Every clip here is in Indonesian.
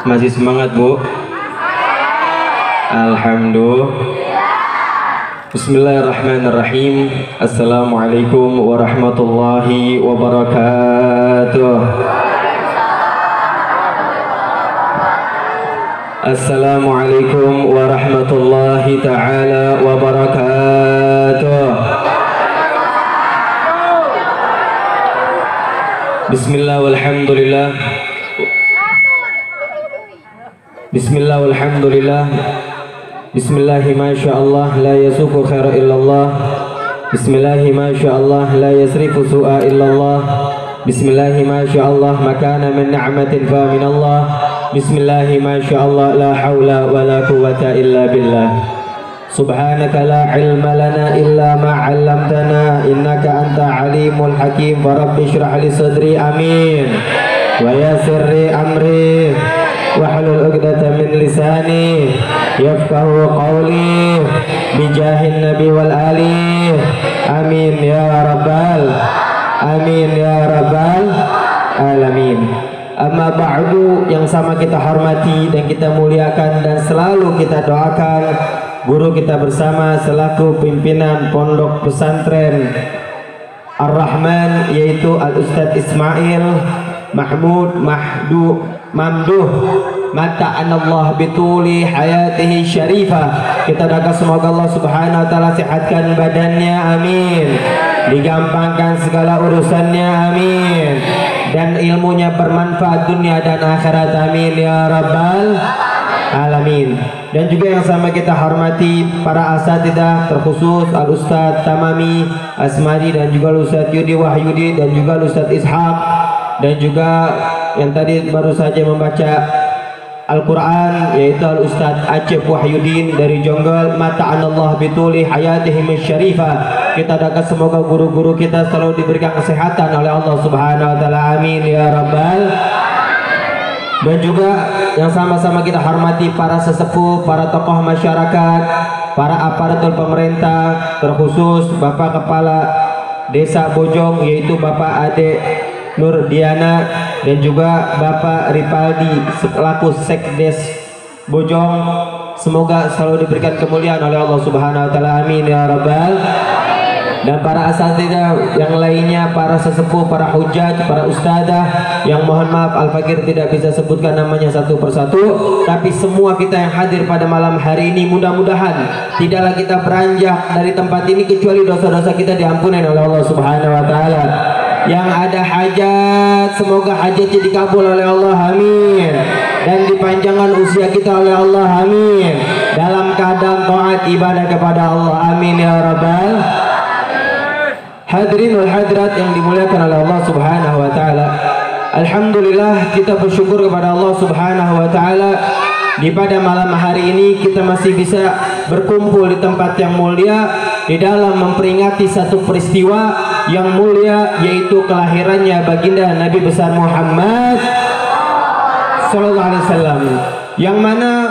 Masih semangat, Bu? Alhamdulillah. Bismillahirrahmanirrahim. Assalamualaikum warahmatullahi wabarakatuh. Assalamualaikum warahmatullahi ta'ala wabarakatuh. Bismillah walhamdulillah. Bismillah walhamdulillah. Bismillahi masyaallah la yasuku khaira illallah. Bismillahi masyaallah la yasrifu su'a illallah. Bismillahi masyaallah makana min ni'matin fa minallah. Bismillahi masyaallah la hawla wa la quwwata illa billah. Subhanaka la ilma lana illa ma 'allamtana innaka anta alimul hakim. Rabbi shrah li sadri amin wa yassir li amri wahlul 'uqdatam min lisani yafqahu qawli bijahin nabi wal ali amin ya rabbal alamin. Amma ba'du, yang sama kita hormati dan kita muliakan dan selalu kita doakan guru kita bersama selaku pimpinan Pondok Pesantren Ar-Rahman, yaitu Al-Ustadz Ismail Mahmud Mamduh mata'anallah bituli hayatihi syarifah. Kita doakan semoga Allah subhanahu wa ta'ala sehatkan badannya, amin, digampangkan segala urusannya, amin, dan ilmunya bermanfaat dunia dan akhirat, amin ya rabbal alamin. Dan juga yang sama kita hormati para asatidzah, terkhusus Al-Ustadz Tamami Asmadi dan juga Al-Ustadz Yudi Wahyudi dan juga Al-Ustadz Ishaq, dan juga yang tadi baru saja membaca Al-Quran yaitu Al-Ustadz Acep Wahyudin dari Jonggol, mata'anallah bituli hayatihim syarifah. Kita doakan semoga guru-guru kita selalu diberikan kesehatan oleh Allah subhanahu wa ta'ala, amin ya rabbal. Dan juga yang sama-sama kita hormati para sesepuh, para tokoh masyarakat, para aparatur pemerintah, terkhusus Bapak Kepala Desa Bojong yaitu Bapak Ade Nur Diana dan juga Bapak Ripaldi selaku Sekdes Bojong. Semoga selalu diberikan kemuliaan oleh Allah subhanahu wa ta'ala, amin ya rabbal. Dan para asatidzah yang lainnya, para sesepuh, para hujaj, para ustadzah yang mohon maaf Al-Fakir tidak bisa sebutkan namanya satu persatu, tapi semua kita yang hadir pada malam hari ini mudah-mudahan tidaklah kita beranjak dari tempat ini kecuali dosa-dosa kita diampuni oleh Allah subhanahu wa ta'ala. Yang ada hajat semoga hajatnya dikabul oleh Allah, amin, dan dipanjangkan usia kita oleh Allah, amin, dalam keadaan taat ibadah kepada Allah, amin ya rabbal. Hadirin wal hadirat yang dimuliakan oleh Allah subhanahu wa ta'ala, alhamdulillah kita bersyukur kepada Allah subhanahu wa ta'ala di pada malam hari ini kita masih bisa berkumpul di tempat yang mulia di dalam memperingati satu peristiwa yang mulia, yaitu kelahirannya baginda Nabi besar Muhammad sallallahu alaihi wasallam, yang mana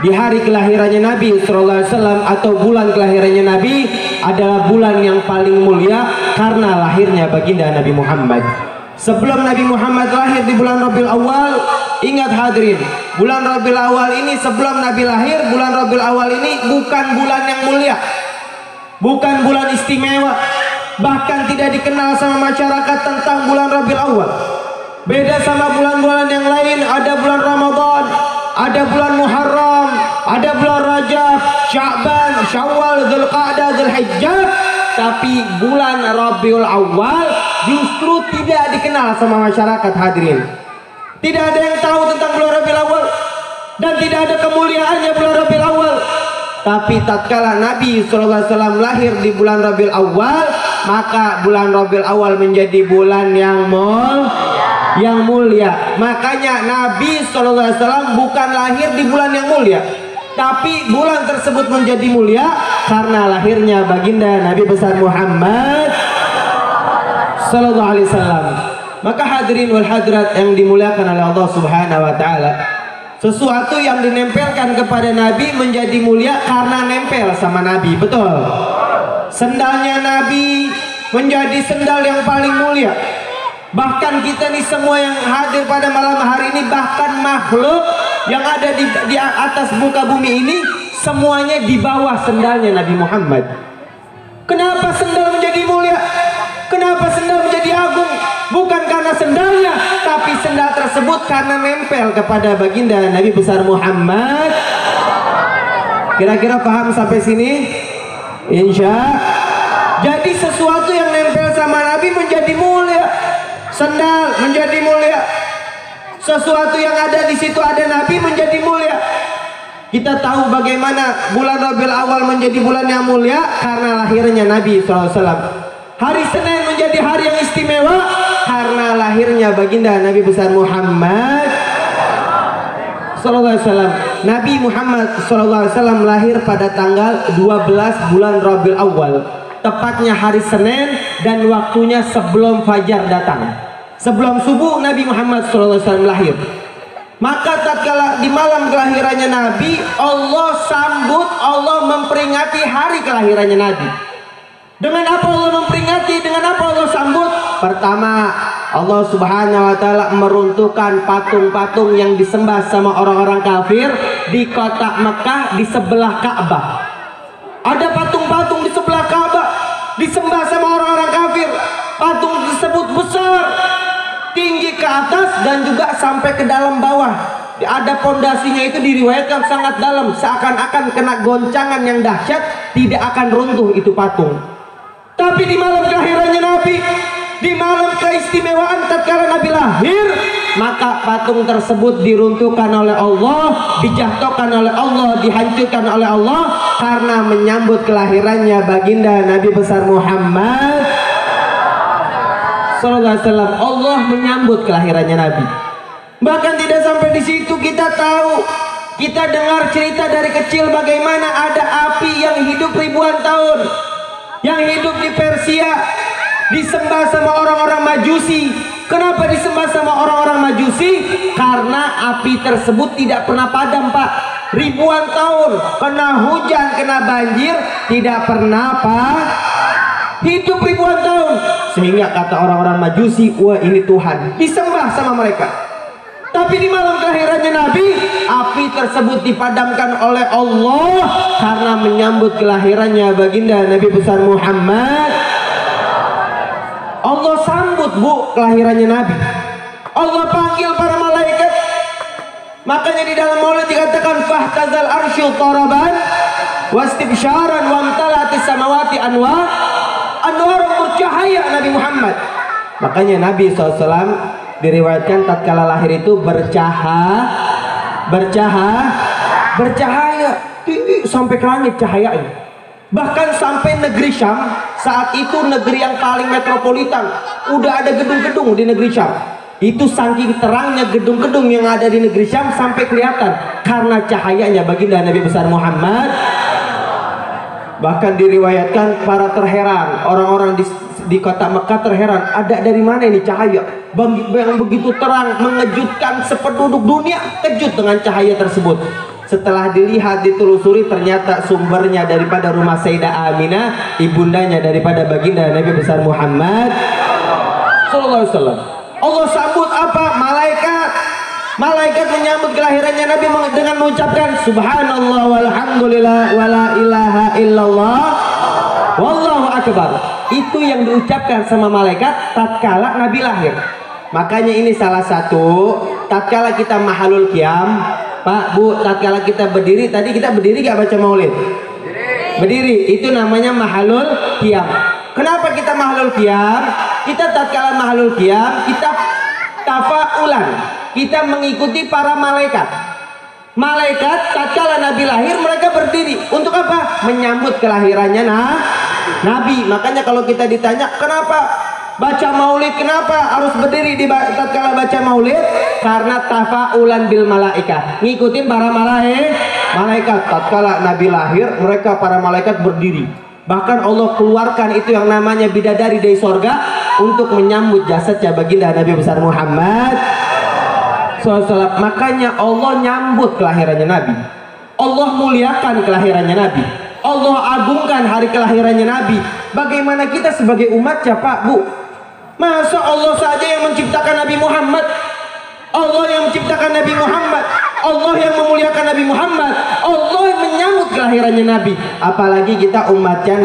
di hari kelahirannya Nabi sallallahu alaihi wasallam atau bulan kelahirannya Nabi adalah bulan yang paling mulia karena lahirnya baginda Nabi Muhammad. Sebelum Nabi Muhammad lahir di bulan Rabiul Awal, ingat hadirin, bulan Rabiul Awal ini sebelum Nabi lahir, bulan Rabiul Awal ini bukan bulan yang mulia, bukan bulan istimewa, bahkan tidak dikenal sama masyarakat tentang bulan Rabiul Awal. Beda sama bulan-bulan yang lain, ada bulan Ramadan, ada bulan Muharram, ada bulan Rajab, Sya'ban, Syawal, Dzulqa'dah, Dzulhijjah, tapi bulan Rabiul Awal justru tidak dikenal sama masyarakat, hadirin. Tidak ada yang tahu tentang bulan Rabiul Awal dan tidak ada kemuliaannya bulan Rabiul Awal. Tapi tatkala Nabi SAW lahir di bulan Rabiul Awal, maka bulan Rabiul Awal menjadi bulan yang mulia. Makanya Nabi SAW bukan lahir di bulan yang mulia, tapi bulan tersebut menjadi mulia karena lahirnya baginda Nabi besar Muhammad sallallahu alaihi wasallam. Maka hadirin wal hadirat yang dimuliakan oleh Allah subhanahu wa ta'ala, sesuatu yang dinempelkan kepada Nabi menjadi mulia karena nempel sama Nabi, betul. Sendalnya Nabi menjadi sendal yang paling mulia. Bahkan kita nih semua yang hadir pada malam hari ini, bahkan makhluk yang ada di atas muka bumi ini, semuanya di bawah sendalnya Nabi Muhammad. Kenapa sendal menjadi mulia? Kenapa sendal menjadi agung? Bukan karena sendalnya, tapi sendal tersebut karena nempel kepada baginda Nabi besar Muhammad. Kira-kira paham sampai sini? Insya. Jadi sesuatu yang nempel sama Nabi menjadi mulia. Sendal menjadi mulia. Sesuatu yang ada di situ ada Nabi menjadi mulia. Kita tahu bagaimana bulan Rabiul Awal menjadi bulan yang mulia karena lahirnya Nabi SAW. Hari Senin menjadi hari yang istimewa karena lahirnya baginda Nabi besar Muhammad SAW. Nabi Muhammad SAW lahir pada tanggal 12 bulan Rabiul Awal, tepatnya hari Senin, dan waktunya sebelum fajar datang. Sebelum subuh Nabi Muhammad SAW lahir. Maka tatkala di malam kelahirannya Nabi, Allah sambut, Allah memperingati hari kelahirannya Nabi. Dengan apa Allah memperingati? Dengan apa Allah sambut? Pertama, Allah Subhanahu wa Ta'ala meruntuhkan patung-patung yang disembah sama orang-orang kafir di kota Mekah di sebelah Ka'bah. Ada patung-patung di sebelah Ka'bah disembah sama orang-orang kafir. Patung tersebut besar, tinggi ke atas dan juga sampai ke dalam bawah. Ada pondasinya, itu diriwayatkan sangat dalam, seakan-akan kena goncangan yang dahsyat, tidak akan runtuh itu patung. Tapi di malam kelahirannya Nabi, di malam keistimewaan tatkala Nabi lahir, maka patung tersebut diruntuhkan oleh Allah, dijatuhkan oleh Allah, dihancurkan oleh Allah karena menyambut kelahirannya baginda Nabi besar Muhammad sallallahu alaihi wasallam. Allah menyambut kelahirannya Nabi. Bahkan tidak sampai di situ, kita tahu, kita dengar cerita dari kecil bagaimana ada api yang hidup ribuan tahun, yang hidup di Persia, disembah sama orang-orang Majusi. Kenapa disembah sama orang-orang Majusi? Karena api tersebut tidak pernah padam, Pak. Ribuan tahun, kena hujan, kena banjir, tidak pernah, Pak, hidup ribuan tahun. Sehingga kata orang-orang Majusi, wah ini Tuhan, disembah sama mereka. Tapi di malam kelahirannya Nabi, api tersebut dipadamkan oleh Allah karena menyambut kelahirannya baginda Nabi besar Muhammad. Allah sambut, Bu, kelahirannya Nabi. Allah panggil para malaikat. Makanya di dalam Maulid dikatakan fahtazal arsyu taraban wastibsyaran wamtalatis samawati anwar bercahaya Nabi Muhammad. Makanya Nabi SAW diriwayatkan tatkala lahir itu bercahaya tinggi sampai ke langit cahayanya. Bahkan sampai negeri Syam, saat itu negeri yang paling metropolitan, udah ada gedung-gedung di negeri Syam. Itu saking terangnya gedung-gedung yang ada di negeri Syam sampai kelihatan karena cahayanya baginda Nabi besar Muhammad. Bahkan diriwayatkan para terheran, orang-orang di kota Mekah terheran, ada dari mana ini cahaya yang begitu terang, mengejutkan sependuduk dunia, kejut dengan cahaya tersebut. Setelah dilihat, ditelusuri, ternyata sumbernya daripada rumah Sayyidah Aminah, ibundanya daripada baginda Nabi besar Muhammad sallallahu alaihi wasallam. Allah sambut apa? Malaikat menyambut kelahirannya Nabi dengan mengucapkan subhanallah walhamdulillah wala ilaha illallah wallahu akbar. Itu yang diucapkan sama malaikat tatkala Nabi lahir. Makanya ini salah satu tatkala kita mahalul qiyam, Pak, Bu, tatkala kita berdiri, tadi kita berdiri gak baca maulid? Berdiri, itu namanya mahalul qiyam. Kenapa kita mahalul qiyam? Kita tatkala mahalul qiyam, kita tafaulan, kita mengikuti para malaikat. Malaikat tatkala Nabi lahir, mereka berdiri untuk apa? Menyambut kelahirannya Nabi. Makanya kalau kita ditanya kenapa baca maulid, kenapa harus berdiri di tatkala baca maulid? Karena tafaulan bil malaikat, ngikutin para malaikat. Tatkala Nabi lahir, mereka para malaikat berdiri. Bahkan Allah keluarkan itu yang namanya bidadari dari sorga untuk menyambut jasadnya baginda Nabi besar Muhammad SAW. Makanya Allah nyambut kelahirannya Nabi, Allah muliakan kelahirannya Nabi, Allah agungkan hari kelahirannya Nabi. Bagaimana kita sebagai umatnya, Pak, Bu? Masa Allah saja yang menciptakan Nabi Muhammad, Allah yang menciptakan Nabi Muhammad, Allah yang memuliakan Nabi Muhammad, Allah yang menyambut kelahirannya Nabi, apalagi kita umatnya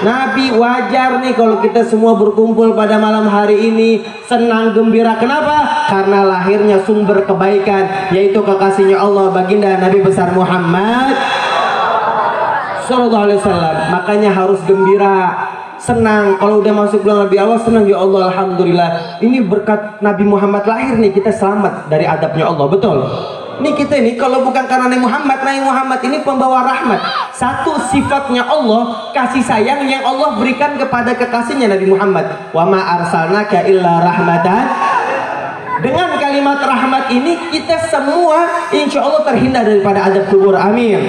Nabi. Wajar nih kalau kita semua berkumpul pada malam hari ini senang gembira. Kenapa? Karena lahirnya sumber kebaikan, yaitu kekasihnya Allah, baginda Nabi besar Muhammad Sallallahu Alaihi Wasallam. Makanya harus gembira, senang. Kalau udah masuk bulan Rabiul Awal, senang, ya Allah, alhamdulillah, ini berkat Nabi Muhammad lahir nih, kita selamat dari adabnya Allah. Betul? Ini kita ini kalau bukan karena Nabi Muhammad ini pembawa rahmat. Satu sifatnya Allah, kasih sayang yang Allah berikan kepada kekasihnya Nabi Muhammad. Wa ma arsalnaka illa rahmatan. Dengan kalimat rahmat ini kita semua insya Allah terhindar daripada azab kubur. Amin.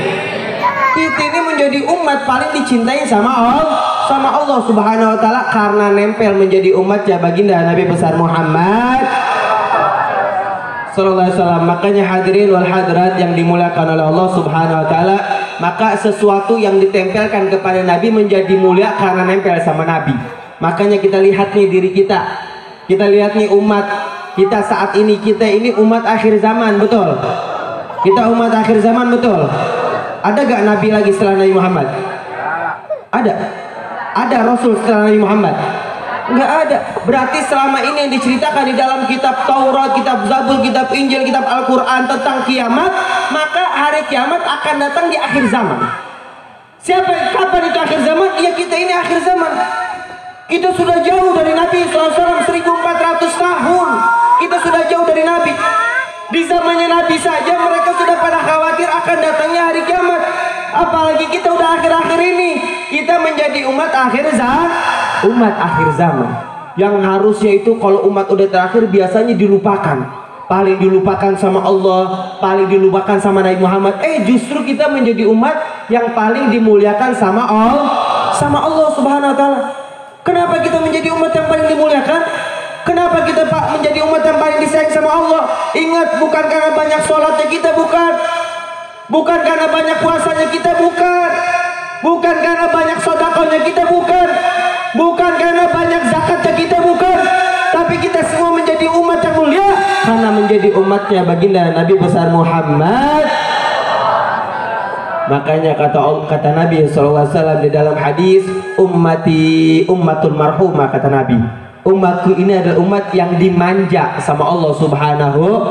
Kita ini menjadi umat paling dicintai sama Allah Subhanahu wa taala karena nempel menjadi umat ya baginda Nabi besar Muhammad sallallahu alaihi wasallam. Makanya hadirin wal hadirat yang dimuliakan oleh Allah Subhanahu wa taala, maka sesuatu yang ditempelkan kepada Nabi menjadi mulia karena nempel sama Nabi. Makanya kita lihat nih diri kita. Kita lihat nih umat kita saat ini, kita ini umat akhir zaman, betul? Kita umat akhir zaman, betul? Ada gak Nabi lagi setelah Nabi Muhammad? Ada? Ada Rasul setelah Nabi Muhammad? Nggak ada. Berarti selama ini yang diceritakan di dalam kitab Taurat, kitab Zabur, kitab Injil, kitab Al-Quran tentang kiamat, maka hari kiamat akan datang di akhir zaman. Kapan itu akhir zaman? Ya kita ini akhir zaman. Kita sudah jauh dari Nabi SAW 1400 tahun. Kita sudah jauh dari Nabi. Di zamannya Nabi saja mereka sudah pada khawatir akan datangnya hari kiamat. Apalagi kita udah akhir-akhir ini. Kita menjadi umat akhir zaman. Yang harusnya itu kalau umat udah terakhir biasanya dilupakan. Paling dilupakan sama Allah, paling dilupakan sama Nabi Muhammad. Justru kita menjadi umat yang paling dimuliakan sama Allah Subhanahu wa taala. Kenapa kita menjadi umat yang paling dimuliakan? Kenapa kita menjadi umat yang paling disayang sama Allah? Ingat, bukan karena banyak sholatnya kita, bukan karena banyak puasanya kita, bukan karena banyak sedekahnya kita, bukan karena banyak zakatnya kita, tapi kita semua menjadi umat yang mulia karena menjadi umatnya baginda Nabi besar Muhammad. Makanya kata Nabi SAW di dalam hadis, ummati ummatul marhumah, kata Nabi, umatku ini adalah umat yang dimanja sama Allah Subhanahu.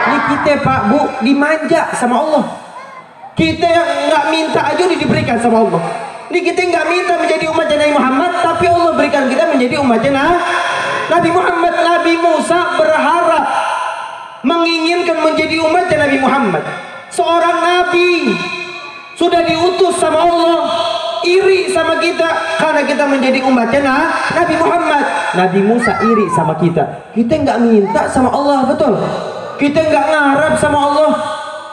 Ini kita Pak Bu dimanja sama Allah. Kita yang nggak minta aja diberikan sama Allah. Ini kita nggak minta menjadi umatnya Nabi Muhammad, tapi Allah berikan kita menjadi umatnya Nabi Muhammad. Nabi Musa berharap menginginkan menjadi umatnya Nabi Muhammad. Seorang Nabi sudah diutus sama Allah, iri sama kita karena kita menjadi umatnya Nabi Muhammad. Nabi Musa iri sama kita. Kita nggak minta sama Allah, betul? Kita nggak ngarap sama Allah,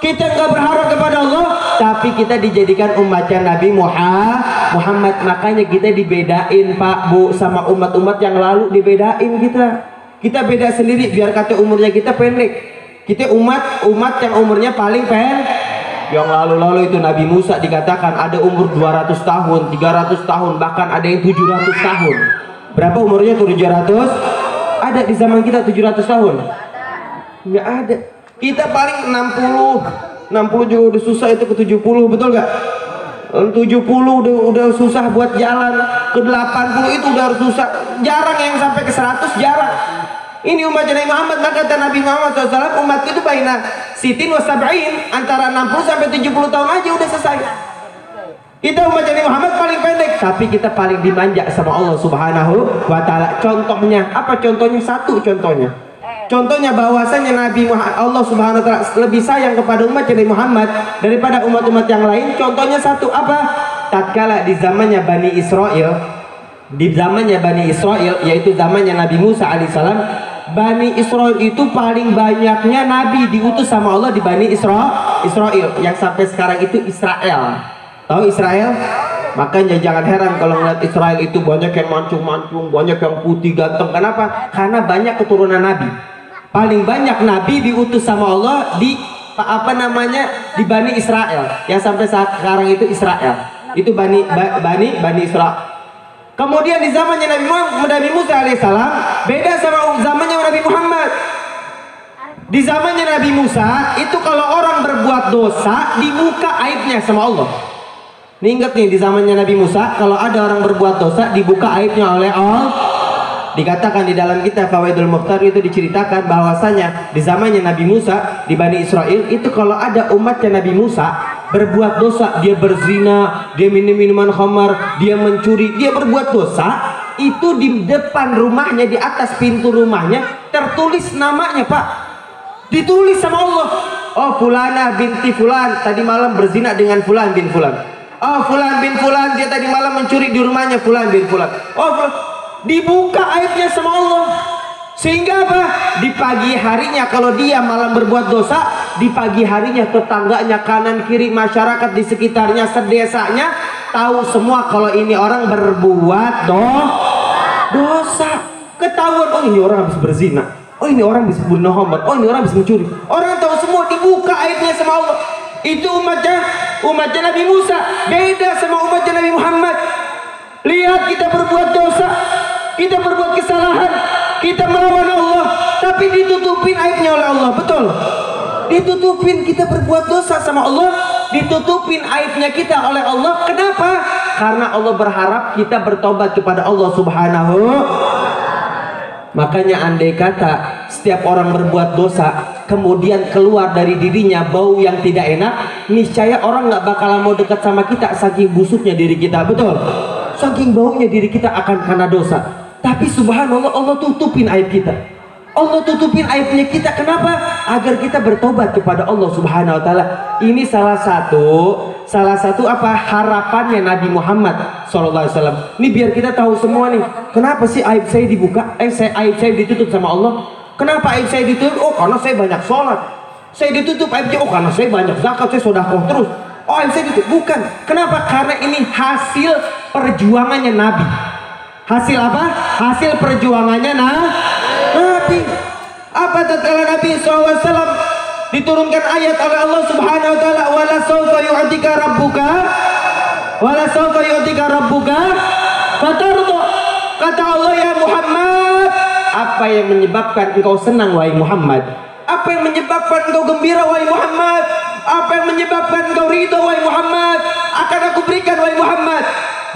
kita nggak berharap kepada Allah, tapi kita dijadikan umatnya Nabi Muhammad. Makanya kita dibedain Pak Bu sama umat-umat yang lalu, dibedain kita beda sendiri biar kata umurnya kita pendek. Kita umat yang umurnya paling pendek. Yang lalu-lalu itu Nabi Musa dikatakan ada umur 200 tahun, 300 tahun, bahkan ada yang 700 tahun. Berapa umurnya 700? Ada di zaman kita 700 tahun? Nggak ada. Kita paling 60 juga udah susah, itu ke 70, betul nggak? 70 udah susah buat jalan, ke 80 itu udah harus susah. Jarang yang sampai ke 100, jarang. Ini umat Nabi Muhammad. Maka kata Nabi Muhammad SAW, umatku itu baina sitin wa sab'in, antara 60 sampai 70 tahun aja udah selesai. Kita umat Nabi Muhammad paling pendek, tapi kita paling dimanja sama Allah Subhanahu wa taala. Contohnya apa? Contohnya bahwasanya Nabi Allah Subhanahu wa taala lebih sayang kepada umat Nabi Muhammad daripada umat-umat yang lain. Contohnya satu, apa? Tatkala di zamannya Bani Israel, yaitu zamannya Nabi Musa alaihissalam, Bani Israel itu paling banyaknya Nabi diutus sama Allah di Bani Israel, yang sampai sekarang itu Israel. Tahu Israel? Makanya jangan heran kalau ngeliat Israel itu banyak yang mancung-mancung, banyak yang putih ganteng. Kenapa? Karena banyak keturunan Nabi. Paling banyak Nabi diutus sama Allah di di Bani Israel, yang sampai saat sekarang itu Israel. Itu Bani Israel. Kemudian di zamannya Nabi Musa alaihissalam beda sama zamannya Nabi Muhammad. Di zamannya Nabi Musa itu kalau orang berbuat dosa dibuka aibnya sama Allah. Nih ingat nih, di zamannya Nabi Musa kalau ada orang berbuat dosa dibuka aibnya oleh Allah. Dikatakan di dalam kitab Fawaidul Mukhtar itu diceritakan bahwasanya di zamannya Nabi Musa di Bani Israel itu kalau ada umatnya Nabi Musa berbuat dosa, dia berzina, dia minum minuman khamar, dia mencuri, dia berbuat dosa, itu di depan rumahnya, di atas pintu rumahnya tertulis namanya, Pak. Ditulis sama Allah. Oh, fulana binti fulan tadi malam berzina dengan fulan bin fulan. Oh, fulan bin fulan dia tadi malam mencuri di rumahnya fulan bin fulan. Oh, fulan. Dibuka aibnya sama Allah. Sehingga apa? Di pagi harinya kalau dia malam berbuat dosa, di pagi harinya tetangganya kanan kiri masyarakat di sekitarnya sedesanya tahu semua kalau ini orang berbuat dosa. Ketahuan, oh ini orang habis berzina. Oh ini orang bisa bunuh khamar, oh ini orang bisa mencuri. Orang tahu semua, dibuka aibnya sama Allah. Itu umatnya Nabi Musa. Beda sama umatnya Nabi Muhammad. Lihat kita berbuat dosa, kita berbuat kesalahan, kita melawan Allah, tapi ditutupin aibnya oleh Allah. Betul? Ditutupin, kita berbuat dosa sama Allah, ditutupin aibnya kita oleh Allah. Kenapa? Karena Allah berharap kita bertobat kepada Allah Subhanahu. Makanya andai kata setiap orang berbuat dosa kemudian keluar dari dirinya bau yang tidak enak, niscaya orang nggak bakalan mau dekat sama kita saking busuknya diri kita. Betul? Saking baunya diri kita akan karena dosa. Tapi subhanallah Allah tutupin aib kita. Allah tutupin aibnya kita. Kenapa? Agar kita bertobat kepada Allah Subhanahu wa taala. Ini salah satu apa harapannya Nabi Muhammad SAW. Ini biar kita tahu semua nih. Kenapa sih aib saya dibuka? Aib saya ditutup sama Allah. Kenapa aib saya ditutup? Oh karena saya banyak sholat. Saya ditutup aibnya. Oh karena saya banyak zakat, saya sedekah terus. Oh aib saya ditutup. Bukan. Kenapa? Karena ini hasil perjuangannya Nabi. Hasil apa? Hasil perjuangannya Nabi. Apa tatkala Nabi SAW diturunkan ayat oleh Allah Subhanahu wa taala, wala sawfa yu'tika rabbuka fatarda. Kata Allah, ya Muhammad, apa yang menyebabkan engkau senang wahai Muhammad? Apa yang menyebabkan engkau gembira wahai Muhammad? Apa yang menyebabkan engkau ridho wahai Muhammad? Akan aku berikan wahai Muhammad.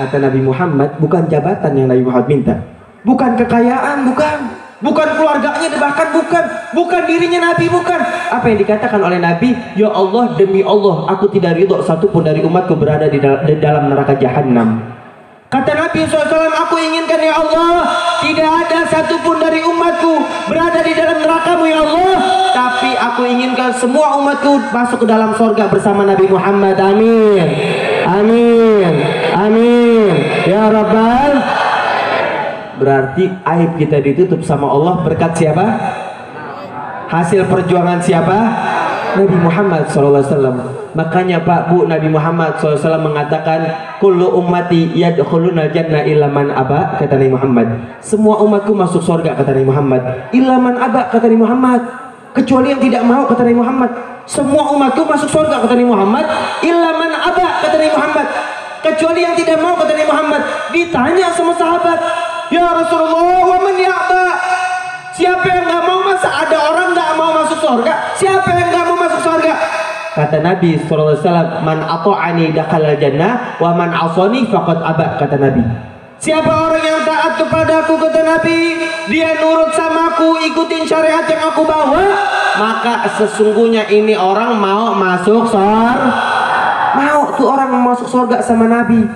Kata Nabi Muhammad, bukan jabatan yang Nabi Muhammad minta, bukan kekayaan, bukan keluarganya, bahkan bukan dirinya Nabi, bukan. Apa yang dikatakan oleh Nabi, ya Allah, demi Allah aku tidak ridho satupun dari umatku berada di dalam neraka jahanam. Kata Nabi SAW, aku inginkan ya Allah, tidak ada satupun dari umatku berada di dalam nerakamu ya Allah, tapi aku inginkan semua umatku masuk ke dalam surga bersama Nabi Muhammad. Amin, amin, amin ya Rabbal. Berarti aib kita ditutup sama Allah berkat siapa? Hasil perjuangan siapa? Nabi Muhammad SAW. Makanya Pak Bu, Nabi Muhammad SAW mengatakan kullu ummati yadkhuluna jannah illa man aba. Kata Nabi Muhammad, semua umatku masuk surga. Kata Nabi Muhammad, illa man aba. Kata Nabi Muhammad, kecuali yang tidak mau. Kata Nabi Muhammad, semua umatku masuk surga. Kata Nabi Muhammad, illa man aba. Kata Nabi Muhammad, kecuali yang tidak mau. Kata Nabi Muhammad. Ditanya sama sahabat, ya Rasulullah, wa man ya'ba? Siapa yang nggak mau? Masa ada orang nggak mau masuk surga? Siapa yang nggak mau masuk surga? Kata Nabi SAW, man ato'ani dakhalal jannah wa man asani faqad aba. Kata Nabi, siapa orang yang taat kepadaku, kata Nabi, dia nurut samaku, ikutin syariat yang aku bawa, maka sesungguhnya ini orang mau masuk surga. Mau tuh orang mau masuk surga sama Nabi.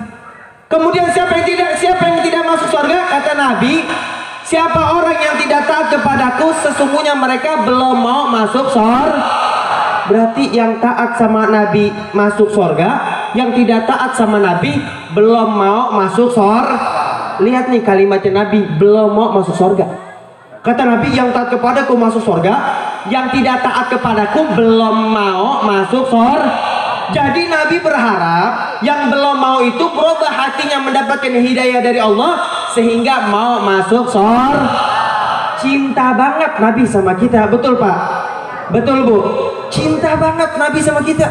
Kemudian siapa yang tidak masuk surga? Kata Nabi, siapa orang yang tidak taat kepadaku, sesungguhnya mereka belum mau masuk surga. Berarti yang taat sama Nabi masuk surga, yang tidak taat sama Nabi belum mau masuk surga. Lihat nih kalimatnya Nabi, belum mau masuk surga. Kata Nabi, yang taat kepadaku masuk surga, yang tidak taat kepadaku belum mau masuk surga. Jadi Nabi berharap yang belum mau itu berubah hatinya, mendapatkan hidayah dari Allah sehingga mau masuk surga. Cinta banget Nabi sama kita, betul Pak? Betul Bu? Cinta banget Nabi sama kita.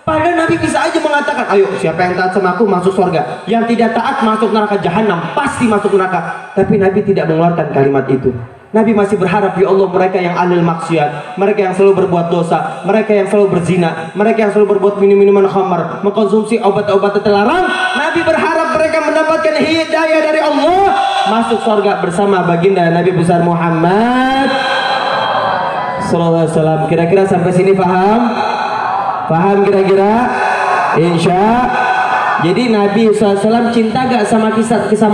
Padahal Nabi bisa aja mengatakan, ayo siapa yang taat sama aku masuk surga, yang tidak taat masuk neraka jahanam, pasti masuk neraka. Tapi Nabi tidak mengeluarkan kalimat itu. Nabi masih berharap, ya Allah, mereka yang alil maksiat, mereka yang selalu berbuat dosa, mereka yang selalu berzina, mereka yang selalu berbuat minum-minuman khamar, mengkonsumsi obat-obat terlarang, Nabi berharap mereka mendapatkan hidayah dari Allah, masuk surga bersama baginda Nabi besar Muhammad sallallahu alaihi wasallam. Kira-kira sampai sini paham? Paham kira-kira? Insya. Jadi Nabi SAW cinta gak sama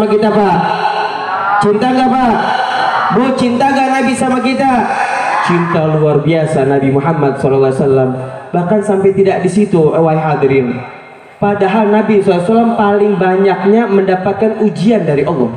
kita Pak? Cinta gak Pak? Bu, cinta gak Nabi sama kita? Cinta luar biasa Nabi Muhammad SAW. Bahkan sampai tidak di situ, wahai hadirin. Padahal Nabi SAW paling banyaknya mendapatkan ujian dari Allah.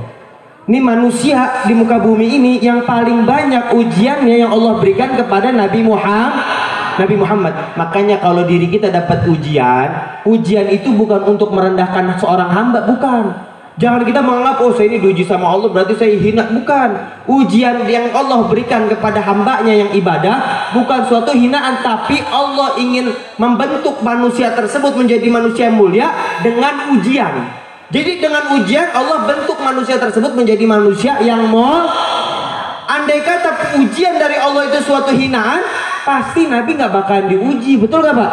Ini manusia di muka bumi ini yang paling banyak ujiannya yang Allah berikan kepada Nabi Muhammad. Makanya kalau diri kita dapat ujian itu bukan untuk merendahkan seorang hamba, bukan. Jangan kita menganggap, oh saya ini diuji sama Allah berarti saya hina, bukan. Ujian yang Allah berikan kepada hambanya yang ibadah bukan suatu hinaan, tapi Allah ingin membentuk manusia tersebut menjadi manusia mulia dengan ujian. Jadi dengan ujian Allah bentuk manusia tersebut menjadi manusia yang andai kata ujian dari Allah itu suatu hinaan, pasti Nabi nggak bakalan diuji, betul nggak Pak?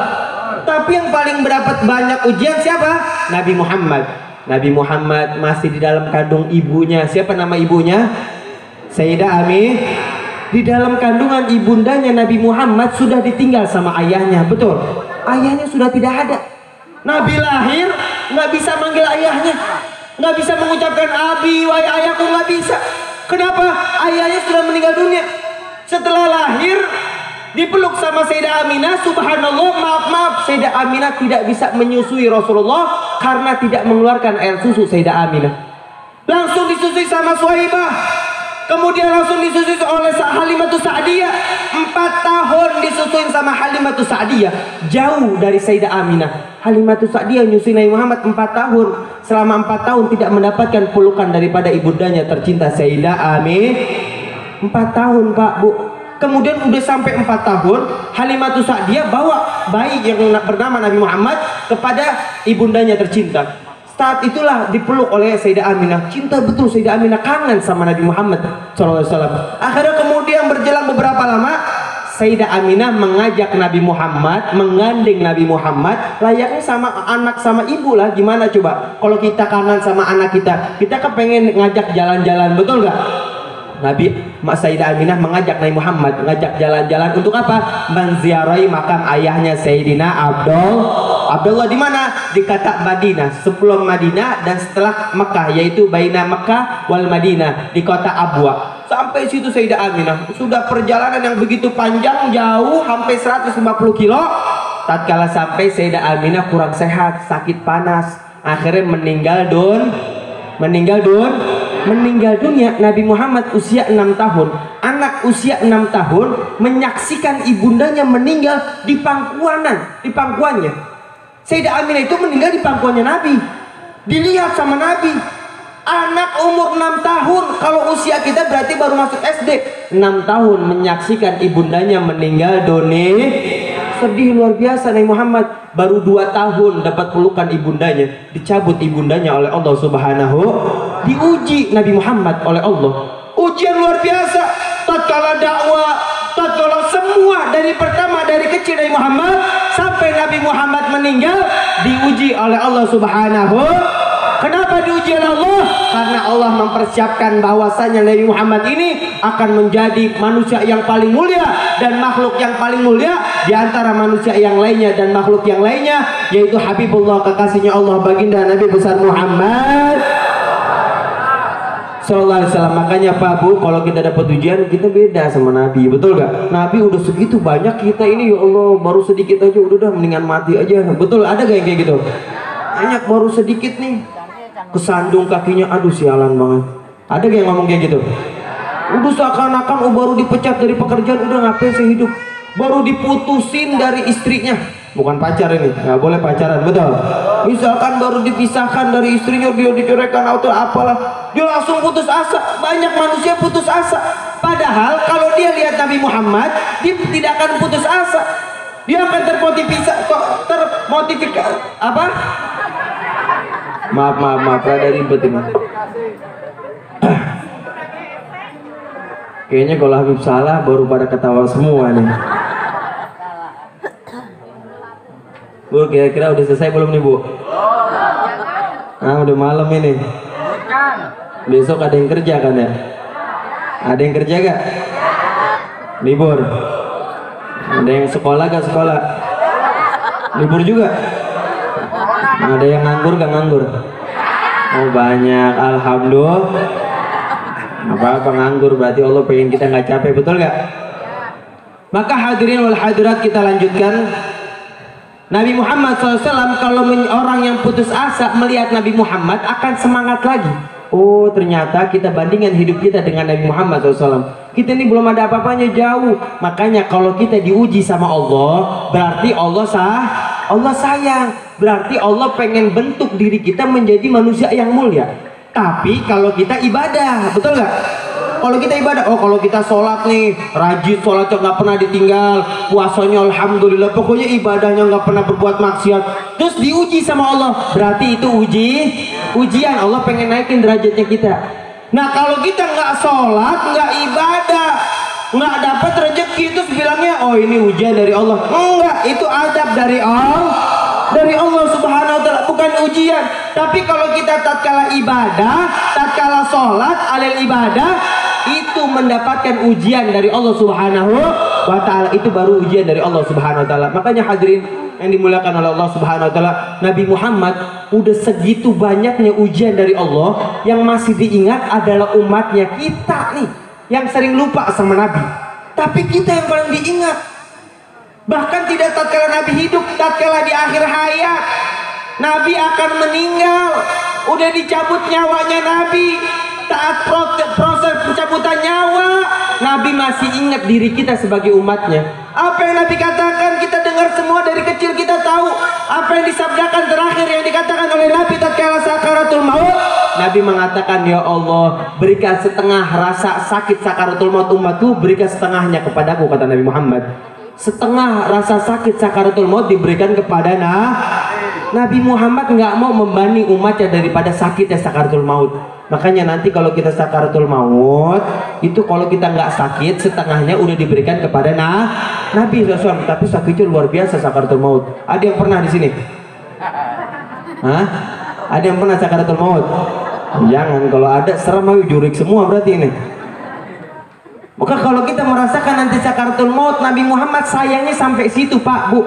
Tapi yang paling mendapat banyak ujian siapa? Nabi Muhammad. Nabi Muhammad masih di dalam kandung ibunya. Siapa nama ibunya? Sayyidah Aminah. Di dalam kandungan ibundanya Nabi Muhammad sudah ditinggal sama ayahnya, betul? Ayahnya sudah tidak ada. Nabi lahir nggak bisa manggil ayahnya, nggak bisa mengucapkan abi, wahai ayahku, nggak bisa. Kenapa? Ayahnya sudah meninggal dunia. Setelah lahir dipeluk sama Sayyidah Aminah. Subhanallah, maaf, Sayyidah Aminah tidak bisa menyusui Rasulullah karena tidak mengeluarkan air susu Sayyidah Aminah. Langsung disusui sama Suhaibah, kemudian langsung disusui oleh Halimatus Sa'diyah. 4 tahun disusuin sama Halimatus Sa'diyah, jauh dari Sayyidah Aminah. Halimatus Sa'diyah nyusui Nabi Muhammad 4 tahun. Selama 4 tahun tidak mendapatkan pelukan daripada ibundanya tercinta Sayyidah Aminah. 4 tahun Pak, Bu. Kemudian udah sampai 4 tahun, Halimatus Sa'diyah bawa bayi yang bernama Nabi Muhammad kepada ibundanya tercinta. Saat itulah dipeluk oleh Sayyidah Aminah. Cinta betul Sayyidah Aminah, kangen sama Nabi Muhammad SAW. Akhirnya kemudian berjalan beberapa lama, Sayyidah Aminah mengajak Nabi Muhammad, menggandeng Nabi Muhammad, layaknya sama anak sama ibu lah. Gimana coba? Kalau kita kangen sama anak kita kepengen ngajak jalan-jalan, betul nggak? Nabi Sayyidah Aminah mengajak Nabi Muhammad, ngajak jalan-jalan untuk apa? Menziarahi makam ayahnya Sayyidina Abdullah. Di mana? Di kota Madinah, sebelum Madinah dan setelah Mekah, yaitu baina Mekah wal Madinah, di kota Abwa. Sampai situ Sayyidah Aminah sudah perjalanan yang begitu panjang, jauh, hampir 150 kilo. Tatkala sampai, Sayyidah Aminah kurang sehat, sakit panas, akhirnya meninggal dunia. Nabi Muhammad usia 6 tahun. Anak usia 6 tahun menyaksikan ibundanya meninggal di pangkuannya. Sayyidah Aminah itu meninggal di pangkuannya Nabi. Dilihat sama Nabi. Anak umur 6 tahun, kalau usia kita berarti baru masuk SD. 6 tahun menyaksikan ibundanya meninggal dunia. Sedih luar biasa Nabi Muhammad. Baru 2 tahun dapat pelukan ibundanya, dicabut ibundanya oleh Allah Subhanahu. Diuji Nabi Muhammad oleh Allah. Ujian luar biasa. Tatkala dakwah, tatkala semua, dari pertama dari kecil Nabi Muhammad sampai Nabi Muhammad meninggal, diuji oleh Allah Subhanahu. Kenapa diuji oleh Allah? Karena Allah mempersiapkan bahwasanya Nabi Muhammad ini akan menjadi manusia yang paling mulia dan makhluk yang paling mulia di antara manusia yang lainnya dan makhluk yang lainnya, yaitu Habibullah, kekasihnya Allah, baginda Nabi besar Muhammad Sallallahu Alaihi Wasallam. Makanya Pak Bu, kalau kita dapat ujian, kita beda sama Nabi, betul gak? Nabi udah segitu banyak, kita ini ya Allah baru sedikit aja, udah mendingan mati aja, betul? Ada gak yang kayak gitu? Banyak baru sedikit nih, kesandung kakinya, aduh sialan banget. Ada gak yang ngomong kayak gitu? Udah seakan-akan baru dipecat dari pekerjaan, udah ngapain sih hidup? Baru diputusin dari istrinya, bukan pacar ini, nggak boleh pacaran, betul? Misalkan baru dipisahkan dari istrinya, dia diceraikan atau apalah, dia langsung putus asa. Banyak manusia putus asa. Padahal kalau dia lihat Nabi Muhammad, dia tidak akan putus asa. Dia akan termotivasi apa? Maaf, rada ribet ini. Kayaknya kalau Habib salah baru pada ketawa semua nih. Bu, kira-kira udah selesai belum nih, Bu? Ah, udah malam ini. Besok ada yang kerja kan ya? Ada yang kerja gak? Libur. Ada yang sekolah gak sekolah? Libur juga? Ada yang nganggur gak nganggur? Oh banyak, alhamdulillah. Apa-apa nganggur berarti Allah pengen kita nggak capek, betul gak? Maka hadirin wal hadirat, kita lanjutkan. Nabi Muhammad SAW kalau orang yang putus asa melihat Nabi Muhammad akan semangat lagi. Oh ternyata kita bandingkan hidup kita dengan Nabi Muhammad SAW, kita ini belum ada apa-apanya, jauh. Makanya kalau kita diuji sama Allah, berarti Allah sayang, berarti Allah pengen bentuk diri kita menjadi manusia yang mulia. Tapi kalau kita ibadah, betul nggak? Kalau kita ibadah, oh kalau kita sholat nih, rajin sholatnya nggak pernah ditinggal, puasanya alhamdulillah, pokoknya ibadahnya nggak pernah berbuat maksiat, terus diuji sama Allah, berarti itu ujian. Allah pengen naikin derajatnya kita. Nah kalau kita nggak sholat, nggak ibadah, nggak dapat rezeki, terus bilangnya oh ini ujian dari Allah. Enggak, itu adab dari Allah Subhanahu wa ta'ala, bukan ujian. Tapi kalau kita tatkala ibadah, tatkala sholat, alil ibadah, itu mendapatkan ujian dari Allah Subhanahu wa ta'ala, itu baru ujian dari Allah Subhanahu wa ta'ala. Makanya hadirin yang dimuliakan oleh Allah Subhanahu wa ta'ala, Nabi Muhammad udah segitu banyaknya ujian dari Allah, yang masih diingat adalah umatnya kita nih, yang sering lupa sama Nabi. Tapi kita yang paling diingat. Bahkan tidak tatkala Nabi hidup, tatkala di akhir hayat Nabi akan meninggal, udah dicabut nyawanya Nabi, saat proses pencabutan nyawa, Nabi masih ingat diri kita sebagai umatnya. Apa yang Nabi katakan kita dengar semua, dari kecil kita tahu. Apa yang disabdakan terakhir yang dikatakan oleh Nabi tatkala sakaratul maut, Nabi mengatakan, ya Allah, berikan setengah rasa sakit sakaratul maut umatku, berikan setengahnya kepadaku, kata Nabi Muhammad. Setengah rasa sakit sakaratul maut diberikan kepada Nabi Muhammad, nggak mau membanding umatnya daripada sakitnya sakaratul maut. Makanya nanti kalau kita sakaratul maut itu, kalau kita nggak sakit, setengahnya udah diberikan kepada Nabi SAW. Tapi sakitnya luar biasa sakaratul maut. Ada yang pernah di sini? Hah? Ada yang pernah sakaratul maut? Jangan, kalau ada serem, jurik semua berarti ini. Maka kalau kita merasakan nanti sakaratul maut, Nabi Muhammad sayangnya sampai situ, Pak, Bu.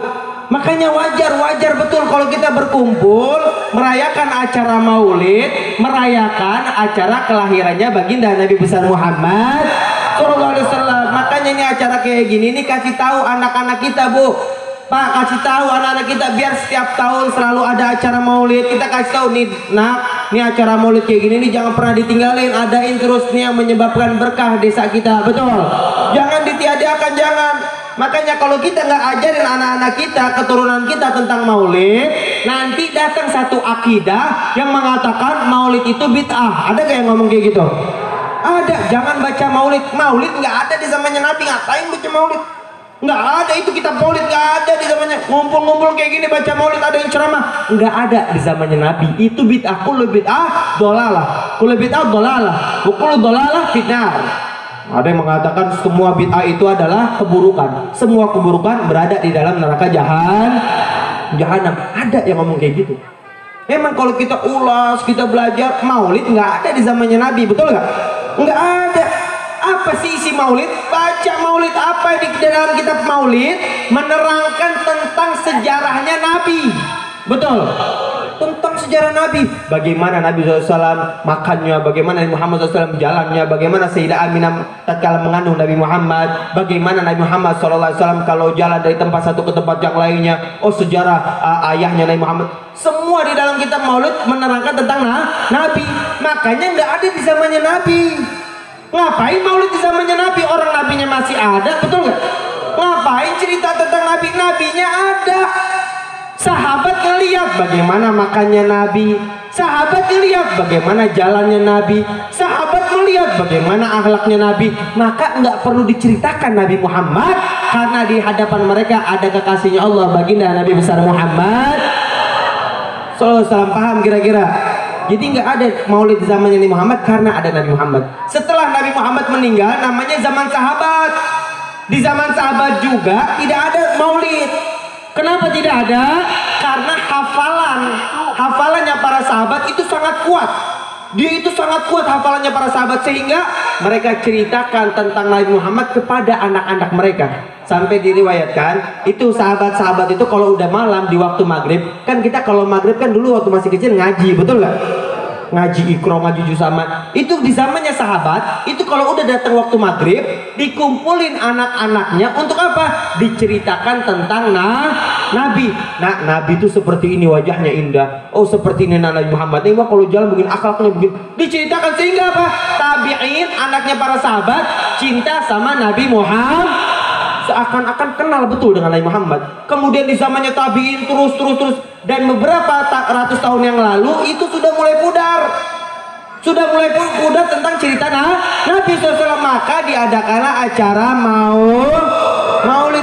Makanya wajar betul kalau kita berkumpul merayakan acara maulid, merayakan acara kelahirannya baginda Nabi besar Muhammad sallallahu alaihi wasallam. Makanya ini acara kayak gini, ini kasih tahu anak-anak kita, Bu. Pak, kasih tahu anak-anak kita biar setiap tahun selalu ada acara maulid. Kita kasih tahu nih, nak, ini acara maulid kayak gini nih jangan pernah ditinggalin, adain terus, nih yang menyebabkan berkah desa kita, betul? Jangan ditiadakan, jangan. Makanya kalau kita nggak ajarin anak-anak kita, keturunan kita tentang maulid, nanti datang satu akidah yang mengatakan maulid itu bid'ah. Ada gak yang ngomong kayak gitu? Ada. Jangan baca maulid. Maulid nggak ada di zamannya Nabi. Ngapain baca maulid? Nggak ada itu kitab maulid, nggak ada di zamannya. Ngumpul-ngumpul kayak gini baca maulid, ada yang ceramah, nggak ada di zamannya Nabi. Itu bid'ah. Kullu bid'ah dolalah, kullu bid'ah dolalah, kullu dolalah fitnar. Ada yang mengatakan semua bid'ah itu adalah keburukan, semua keburukan berada di dalam neraka jahanam. Ada yang ngomong kayak gitu. Memang kalau kita ulas, kita belajar, maulid nggak ada di zamannya Nabi, betul nggak? Nggak ada. Apa sih isi maulid? Baca maulid, apa di dalam kitab maulid menerangkan tentang sejarahnya Nabi, betul? Tentang sejarah Nabi, bagaimana Nabi SAW makannya, bagaimana Nabi Muhammad SAW jalannya, bagaimana Sayyidah Aminah tatkala mengandung Nabi Muhammad, bagaimana Nabi Muhammad SAW kalau jalan dari tempat satu ke tempat yang lainnya, oh sejarah ayahnya Nabi Muhammad. Semua di dalam kitab maulid menerangkan tentang Nabi. Makanya nggak ada di zamannya Nabi. Ngapain maulid di zamannya Nabi? Orang nabinya masih ada, betul nggak? Ngapain cerita tentang Nabi? Nabinya ada. Sahabat ngeliat bagaimana makannya Nabi, sahabat ngeliat bagaimana jalannya Nabi, sahabat melihat bagaimana akhlaknya Nabi. Maka nggak perlu diceritakan Nabi Muhammad Karena di hadapan mereka ada kekasihnya Allah, baginda Nabi besar Muhammad sallallahu alaihi wasallam. Paham kira-kira? Jadi nggak ada maulid di zamannya Nabi Muhammad karena ada Nabi Muhammad. Setelah Nabi Muhammad meninggal, namanya zaman sahabat. Di zaman sahabat juga tidak ada maulid. Kenapa tidak ada? Karena hafalannya para sahabat itu sangat kuat. Dia itu sangat kuat hafalannya para sahabat, sehingga mereka ceritakan tentang Nabi Muhammad kepada anak-anak mereka. Sampai diriwayatkan itu sahabat-sahabat itu kalau udah malam di waktu maghrib, kan kita kalau maghrib kan dulu waktu masih kecil ngaji, betul nggak? Ngaji Iqra, ngaji juz amma. Itu di zamannya sahabat, itu kalau udah datang waktu maghrib, dikumpulin anak-anaknya untuk apa? Diceritakan tentang Nabi. Nah, Nabi itu seperti ini, wajahnya indah. Oh, seperti ini Nabi Muhammad. Ini kalau jalan begini, akhlaknya begini. Diceritakan sehingga apa? Tabi'in, anaknya para sahabat, cinta sama Nabi Muhammad. Seakan-akan kenal betul dengan Nabi Muhammad. Kemudian di zamannya tabi'in terus dan beberapa ratus tahun yang lalu itu sudah mulai pudar tentang cerita Nabi SAW. Maka diadakanlah acara maulid.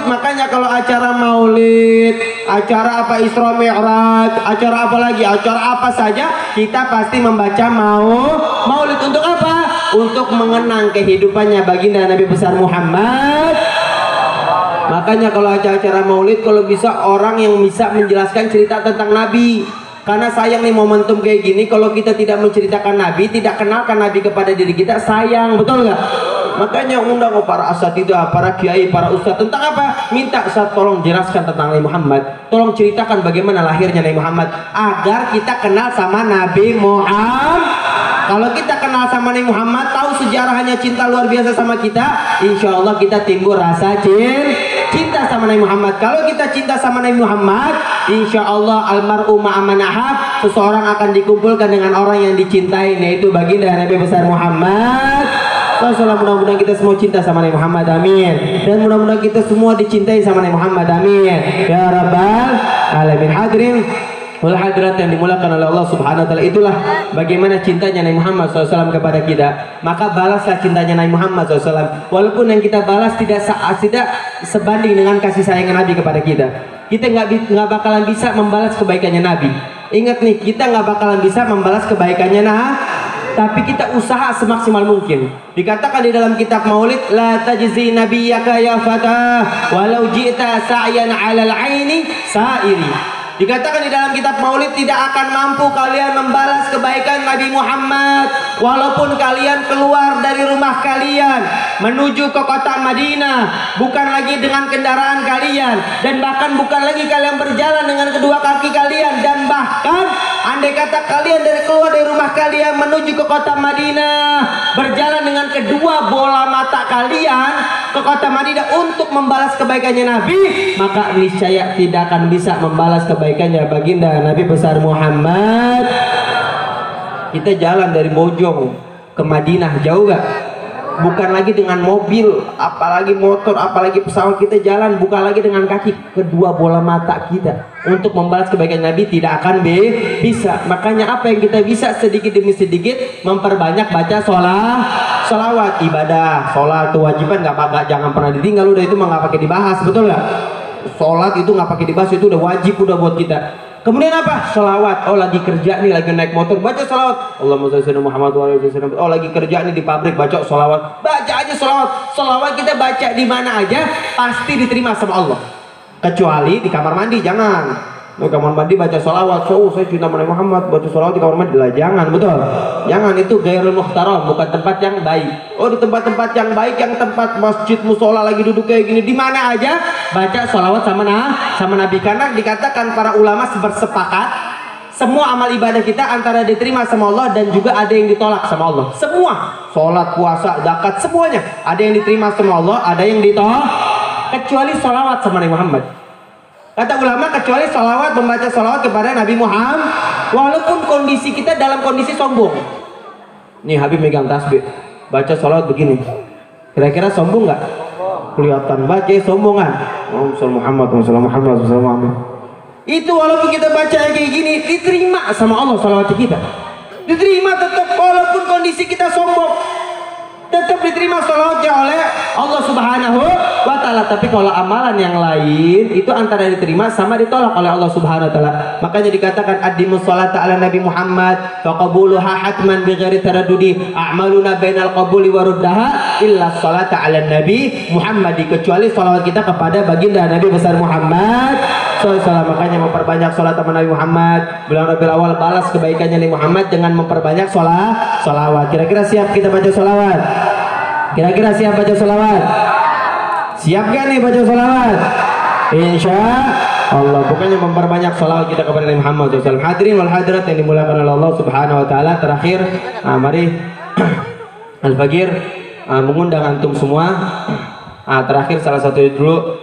Makanya kalau acara maulid, acara apa Isra Mi'raj, acara apa lagi, acara apa saja, kita pasti membaca maulid. Untuk apa? Untuk mengenang kehidupannya baginda Nabi besar Muhammad. Makanya kalau acara maulid, kalau bisa orang yang bisa menjelaskan cerita tentang Nabi. Karena sayang nih momentum kayak gini, kalau kita tidak menceritakan Nabi, tidak kenalkan Nabi kepada diri kita, sayang, betul nggak? Makanya undang para asatidzah, para kiai, para ustadz tentang apa? Minta Ustaz tolong jelaskan tentang Nabi Muhammad, tolong ceritakan bagaimana lahirnya Nabi Muhammad, agar kita kenal sama Nabi Muhammad. Kalau kita kenal sama Nabi Muhammad, tahu sejarahnya, cinta luar biasa sama kita, insya Allah kita timbul rasa cinta sama Nabi Muhammad. Kalau kita cinta sama Nabi Muhammad, insya Allah almar'u ma'amanahab, seseorang akan dikumpulkan dengan orang yang dicintai, yaitu baginda Nabi besar Muhammad. Mudah-mudahan kita semua cinta sama Nabi Muhammad, amin. Dan mudah-mudahan kita semua dicintai sama Nabi Muhammad, amin. Ya Rabbal Alamin. Hadirin wal hadirat yang dimulakan oleh Allah Subhanahu wa taala, itulah bagaimana cintanya Nabi Muhammad SAW kepada kita. Maka balaslah cintanya Nabi Muhammad SAW, walaupun yang kita balas tidak sebanding dengan kasih sayang Nabi kepada kita. Kita nggak bakalan bisa membalas kebaikannya Nabi. Ingat nih, kita nggak bakalan bisa membalas kebaikannya tapi kita usaha semaksimal mungkin. Dikatakan di dalam kitab Maulid, la tajzi nabiyyaka ya fatah walau ji'ta sa'yan 'alal 'aini sa'iri. Dikatakan di dalam kitab Maulid, tidak akan mampu kalian membalas kebaikan Nabi Muhammad walaupun kalian keluar dari rumah kalian menuju ke kota Madinah, bukan lagi dengan kendaraan kalian, dan bahkan bukan lagi kalian berjalan dengan kedua kaki kalian, dan bahkan andai kata kalian keluar dari rumah kalian menuju ke kota Madinah, berjalan dengan kedua bola mata kalian ke kota Madinah untuk membalas kebaikannya Nabi, maka niscaya tidak akan bisa membalas kebaikannya baginda Nabi besar Muhammad. Kita jalan dari Bojong ke Madinah, jauh gak? Bukan lagi dengan mobil, apalagi motor, apalagi pesawat. Kita jalan bukan lagi dengan kaki, kedua bola mata kita untuk membalas kebaikan Nabi tidak akan bisa. Makanya apa yang kita bisa sedikit demi sedikit memperbanyak baca sholawat. Ibadah, sholat, kewajiban jangan pernah ditinggal. Udah itu nggak pakai dibahas, betul nggak? Sholat itu nggak pakai dibahas, itu udah wajib udah buat kita. Kemudian apa? Sholawat. Oh, lagi kerja nih, lagi naik motor, baca sholawat. Allahumma shalli ala Muhammad wa ala ali Muhammad. Oh, lagi kerja nih di pabrik, baca sholawat. Baca aja sholawat. Sholawat kita baca di mana aja pasti diterima sama Allah. Kecuali di kamar mandi, jangan. Di kamar mandi baca sholawat. So, saya cinta sama Muhammad, baca sholawat di kamar mandi lah, jangan, betul. Jangan, itu gairul muhtaram, bukan tempat yang baik. Oh, di tempat-tempat yang baik, yang tempat masjid, musola lagi duduk kayak gini, di mana aja baca sholawat sama Nabi. Karena dikatakan para ulama bersepakat, semua amal ibadah kita antara diterima sama Allah dan juga ada yang ditolak sama Allah. Semua, sholat, puasa, zakat, semuanya ada yang diterima sama Allah, ada yang ditolak, kecuali sholawat sama Nabi Muhammad. Kata ulama, kecuali sholawat, membaca sholawat kepada Nabi Muhammad, walaupun kondisi kita dalam kondisi sombong. Nih Habib megang tasbih, baca sholawat begini, kira-kira sombong nggak? Kelihatan baca sombongan. Muhammad. Itu walaupun kita baca kayak gini, diterima sama Allah sholawat kita. Diterima tetap walaupun kondisi kita sombong. Tetap diterima sholawatnya oleh Allah Subhanahu wa ta'ala. sholawat, tapi kalau amalan yang lain itu antara diterima sama ditolak oleh Allah Subhanahu wa taala. Makanya dikatakan addimus sholata ala Nabi Muhammad faqabuluha hatman bighairi taraddudi a'maluna bainal qabuli wa ruddaha illa sholata ala Nabi Muhammad, kecuali sholawat kita kepada baginda Nabi besar Muhammad SAW. Makanya memperbanyak sholat sama Nabi Muhammad. Bulan Rabiul Awal balas kebaikannya Nabi Muhammad dengan memperbanyak sholawat. Kira-kira siap kita baca sholawat? Kira-kira siap baca sholawat? Siap gak nih baca sholawat? Insya Allah. Pokoknya memperbanyak sholawat kita kepada Nabi Muhammad SAW. Hadirin wal hadirat yang dimuliakan oleh Allah Subhanahu wa taala. Terakhir, mari Al-Fagir mengundang antum semua. Terakhir salah satu dulu,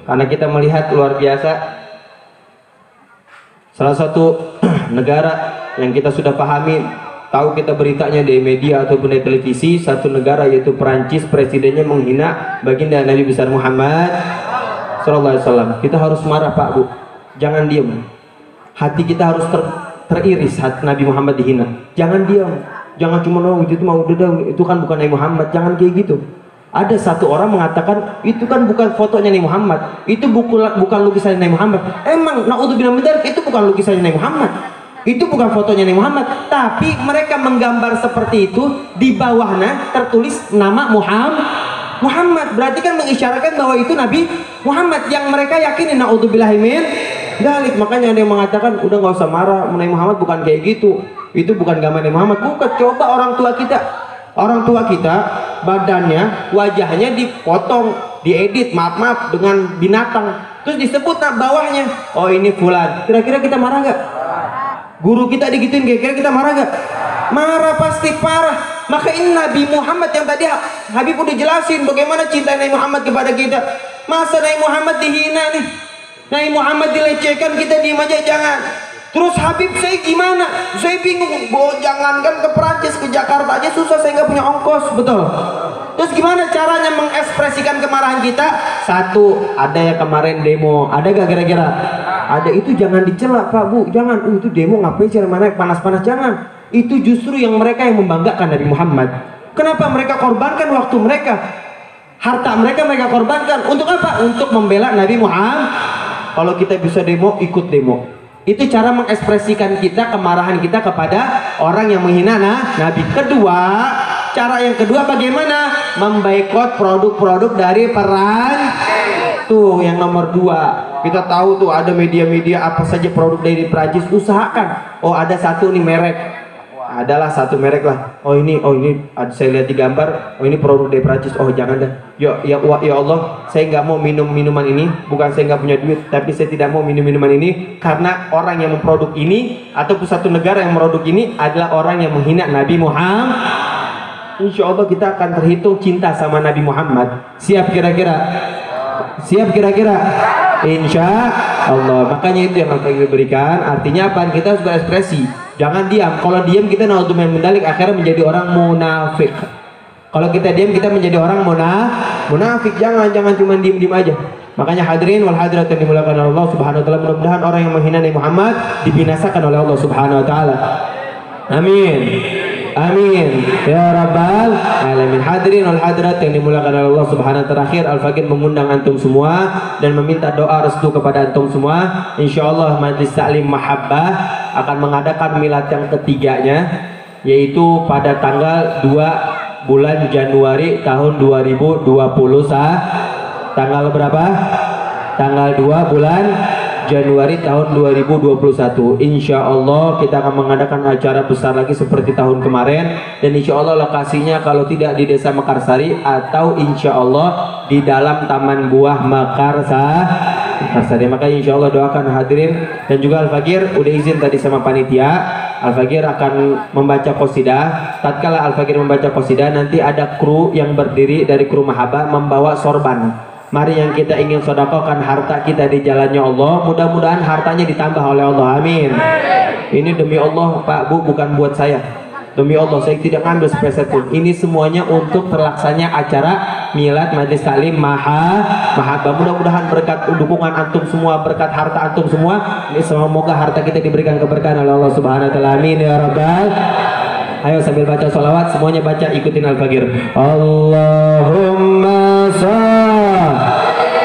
karena kita melihat luar biasa salah satu negara yang kita sudah pahami, tahu kita beritanya di media ataupun di televisi, satu negara yaitu Perancis, presidennya menghina baginda Nabi besar Muhammad sallallahu alaihi wasallam. Kita harus marah Pak Bu, jangan diam. Hati kita harus teriris hati Nabi Muhammad dihina. Jangan diam, jangan cuma itu mau itu kan bukan Nabi Muhammad, jangan kayak gitu. Ada satu orang mengatakan itu kan bukan fotonya Nabi Muhammad, itu bukan lukisan Nabi Muhammad. Emang naudzubillah min dzalik, itu bukan lukisan Nabi Muhammad, itu bukan fotonya Nabi Muhammad. Tapi mereka menggambar seperti itu, di bawahnya tertulis nama Muhammad. Berarti kan mengisyaratkan bahwa itu Nabi Muhammad yang mereka yakini. Naudzubillah min dzalik. Makanya ada yang mengatakan udah nggak usah marah, Nabi Muhammad bukan kayak gitu, itu bukan gambar Nabi Muhammad. Bukan. Coba orang tua kita badannya, wajahnya dipotong, diedit, maaf dengan binatang, terus disebut bawahnya, oh ini fulan. Kira-kira kita marah gak? Guru kita digituin, kira-kira kita marah gak? Marah, pasti parah. Maka ini Nabi Muhammad yang tadi Habib udah jelasin bagaimana cinta Nabi Muhammad kepada kita. Masa Nabi Muhammad dihina nih, Nabi Muhammad dilecehkan, kita diem aja? Jangan. Terus Habib saya gimana? Saya bingung. Jangankan ke Perancis, ke Jakarta aja susah, saya nggak punya ongkos, betul. Terus gimana caranya mengekspresikan kemarahan kita? Satu, ada yang kemarin demo, ada gak kira-kira? Ada. Itu jangan dicela Pak Bu, jangan. Itu demo ngapain cara mana panas-panas, jangan. Itu justru yang mereka yang membanggakan Nabi Muhammad. Kenapa mereka korbankan waktu mereka, harta mereka korbankan untuk apa? Untuk membela Nabi Muhammad. Kalau kita bisa demo, ikut demo. Itu cara mengekspresikan kita, kemarahan kita kepada orang yang menghina Nabi. Cara yang kedua bagaimana? Memboikot produk-produk dari Perancis. Tuh yang nomor 2. Kita tahu tuh ada media-media apa saja produk dari Perancis, usahakan. Oh ada satu nih merek, adalah satu merek lah. Oh ini saya lihat di gambar, oh ini produk dari Perancis. Oh jangan dah. Ya Allah, saya nggak mau minum minuman ini. Bukan saya nggak punya duit, tapi saya tidak mau minum minuman ini karena orang yang memproduk ini ataupun satu negara yang memproduk ini adalah orang yang menghina Nabi Muhammad. Insya Allah kita akan terhitung cinta sama Nabi Muhammad. Siap kira-kira? Siap kira-kira? Insya Allah. Makanya itu yang akan kita berikan. Artinya apa? Kita harus berekspresi. Jangan diam. Kalau diam kita naudzubillah min dzalik, akhirnya menjadi orang munafik. Kalau kita diam kita menjadi orang munafik. Jangan cuma diem aja. Makanya hadirin wal hadirat yang dimuliakan oleh Allah Subhanahu wa taala, mudah-mudahan orang yang menghina Nabi Muhammad dibinasakan oleh Allah Subhanahu wa taala. Amin. Amin ya rabbal alamin. Hadirin wal hadirat yang dimuliakan oleh Allah Subhanahu wa taala, terakhir Al-Fagir mengundang antum semua dan meminta doa restu kepada antum semua. Insyaallah Majlis Taklim Mahabbah akan mengadakan milad yang ketiganya, yaitu pada tanggal 2 bulan Januari tahun 2020. Tanggal berapa? Tanggal 2 bulan Januari tahun 2021. Insya Allah kita akan mengadakan acara besar lagi seperti tahun kemarin. Dan insya Allah lokasinya kalau tidak di Desa Mekarsari, atau insya Allah di dalam Taman Buah Mekarsari. Maka insya Allah doakan hadirin. Dan juga Al-Fagir udah izin tadi sama panitia, Al-Fagir akan membaca qasidah. Tatkala Al-Fagir membaca qasidah, nanti ada kru yang berdiri dari kru Mahabbah membawa sorban. Mari yang kita ingin sedekahkan harta kita di jalannya Allah, mudah-mudahan hartanya ditambah oleh Allah. Amin. Ini demi Allah Pak Bu, bukan buat saya. Demi Allah saya tidak ngambil sepeser pun. Ini semuanya untuk terlaksananya acara milad Majlis Taklim Mahabbah. Mudah-mudahan berkat dukungan antum semua, berkat harta antum semua, ini semoga harta kita diberikan keberkahan oleh Allah Subhanahu wa taala. Amin ya rabbal. Ayo sambil baca sholawat, semuanya baca, ikutin Al-Fagir. Allahumma sholli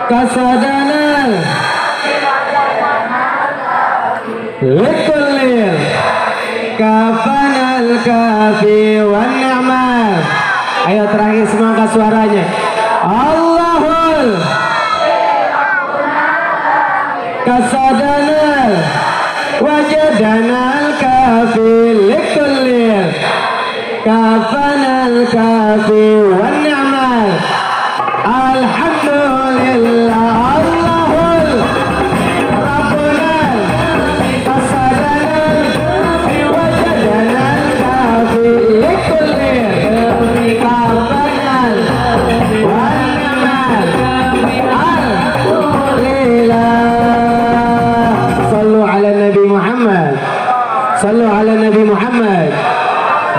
kasadanal likulil kafanal kafi wan ni'mal. Ayo terakhir semua angkat suaranya. Allahul kasadanal wajadanal kafi likulil kafanal kafi wan ni'mal. Alhamdulillah Allahul Rabbunal kasadanal wajadanal kafi likulil kafanal wan ni'mal. Alhamdulillah. Sallu ala Nabi Muhammad. Sallu ala Nabi Muhammad.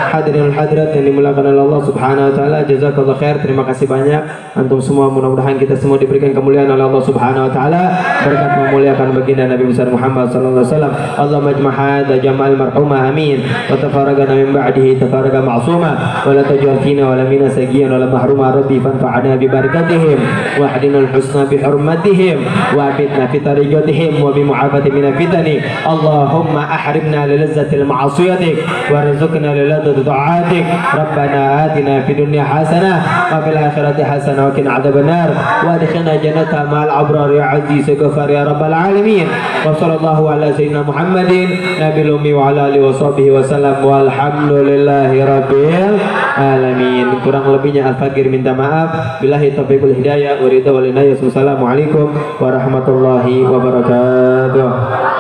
Hadirin hadirat yang dimuliakan oleh Allah Subhanahu wa taala, jazakallahu khair. Terima kasih banyak antum semua, mudah-mudahan kita semua diberikan kemuliaan oleh Allah Subhanahu wa taala berkat memuliakan baginda Nabi besar Muhammad sallallahu alaihi wasallam. Allahumma ijma' hadza jama'al marhuma amin wa tafarraqna min ba'dihi tafarraqa ma'suma wa la taj'al fina wa la minna sagiyan wa la mahruma rabbi fanfa'na bi barakatihim wa hadina al-husna bi hurmatihim wa abidna fi tariqatihim wa bi mu'afati min fitani. Allahumma ahrimna li lazzatil ma'asiyatik wa rizqna li طاعاتك. ربنا آتنا في الدنيا حسنة وفي الآخرة حسنة وقنا عذاب النار وادخلنا جنة مع الأبرار يا عزيز غفار يا رب العالمين. وصلى الله على سيدنا محمد نبي الأمي وعلى آله وصحبه وسلم والحمد لله رب العالمين. Kurang lebihnya Al-Fakir minta maaf. Billahi taufiq wal hidayah wa ridha wal inayah. Wassalamualaikum warahmatullahi wabarakatuh.